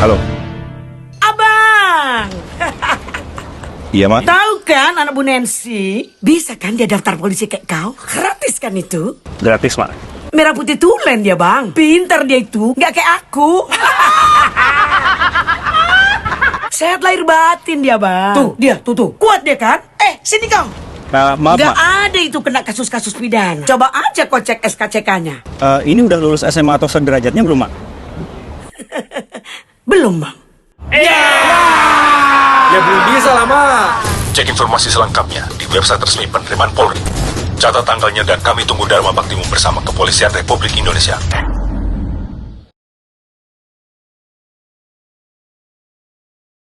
Halo. Abang! Iya, Mak? Tahu kan anak Bu Nancy? Bisa kan dia daftar polisi kayak kau? Gratis kan itu? Gratis, Mak. Merah putih tulen dia, Bang. Pintar dia itu, nggak kayak aku. Sehat lahir batin dia, Bang. Tuh, dia, tuh. Kuat dia kan? Sini kau. Maaf, Nggak Mak. ada itu kena kasus-kasus pidana. Coba aja kau cek SKCK-nya. Ini udah lulus SMA atau sederajatnya belum, Mak? Belum, Bang. Ya belum bisa lah, Mak. Cek informasi selengkapnya di website resmi penerimaan Polri. Catat tanggalnya dan kami tunggu Dharma Baktimu bersama Kepolisian Republik Indonesia.